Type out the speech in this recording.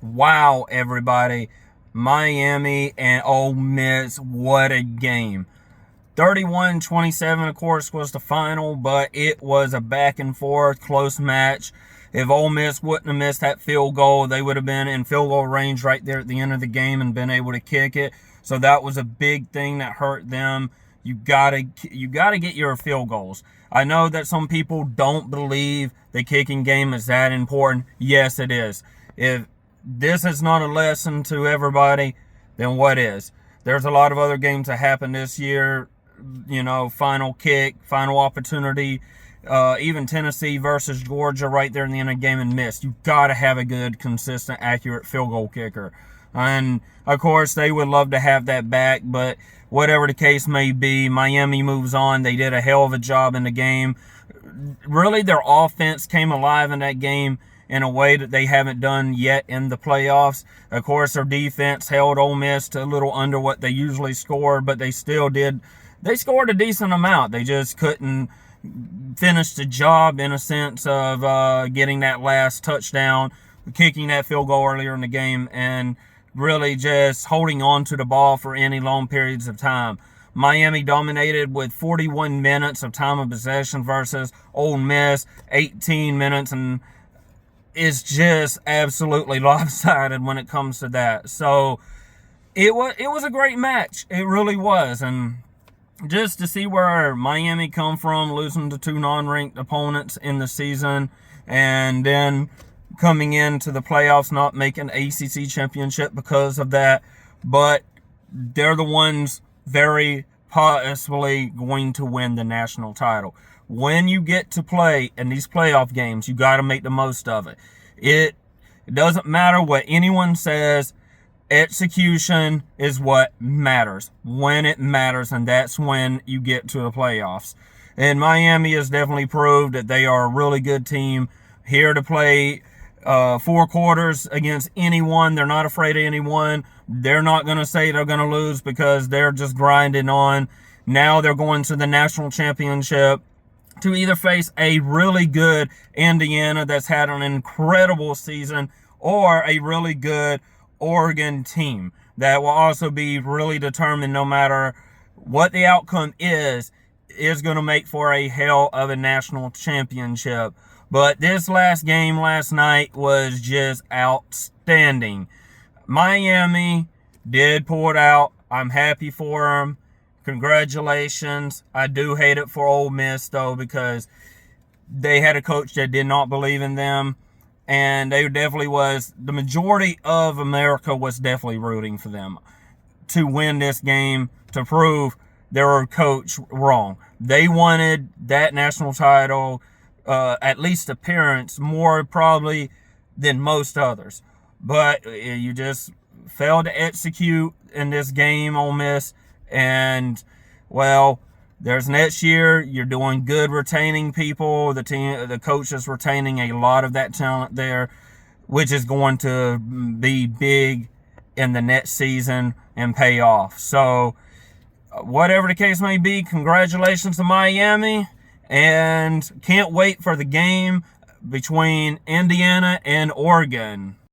Wow, everybody. Miami and Ole Miss, what a game. 31-27, of course, was the final, but it was a back and forth, close match. If Ole Miss wouldn't have missed that field goal, they would have been in field goal range right there at the end of the game and been able to kick it. So that was a big thing that hurt them. You gotta get your field goals. I know that some people don't believe the kicking game is that important. Yes, it is. If this is not a lesson to everybody, then what is? There's a lot of other games that happened this year, final kick, final opportunity, even Tennessee versus Georgia right there in the end of the game and missed. You got to have a good, consistent, accurate field goal kicker. And, of course, they would love to have that back, but whatever the case may be, Miami moves on. They did a hell of a job in the game. Really, their offense came alive in that game in a way that they haven't done yet in the playoffs. Of course, their defense held Ole Miss to a little under what they usually score, but they still did. They scored a decent amount. They just couldn't finish the job in a sense of getting that last touchdown, kicking that field goal earlier in the game, and really just holding on to the ball for any long periods of time. Miami dominated with 41 minutes of time of possession versus Ole Miss 18 minutes, and is just absolutely lopsided when it comes to that. So it was a great match. It really was. And just to see where Miami come from, losing to two non-ranked opponents in the season, and then coming into the playoffs, not making ACC championship because of that, but they're the ones very possibly going to win the national title. When you get to play in these playoff games, you got to make the most of it. It doesn't matter what anyone says. Execution is what matters when it matters, and that's when you get to the playoffs. And Miami has definitely proved that they are a really good team, here to play 4 quarters against anyone. They're not afraid of anyone. They're not going to say they're going to lose because they're just grinding on. Now they're going to the national championship to either face a really good Indiana that's had an incredible season, or a really good Oregon team that will also be really determined, no matter what the outcome is going to make for a hell of a national championship. But this last game last night was just outstanding. Miami did pull it out. I'm happy for them. Congratulations. I do hate it for Ole Miss, though, because they had a coach that did not believe in them. And they definitely was, the majority of America was definitely rooting for them to win this game, to prove their coach wrong. They wanted that national title, at least appearance, more probably than most others. But you just failed to execute in this game, Ole Miss. And, well, there's next year. You're doing good retaining people. The coach is retaining a lot of that talent there, which is going to be big in the next season and pay off. So, whatever the case may be, congratulations to Miami, and can't wait for the game between Indiana and Oregon.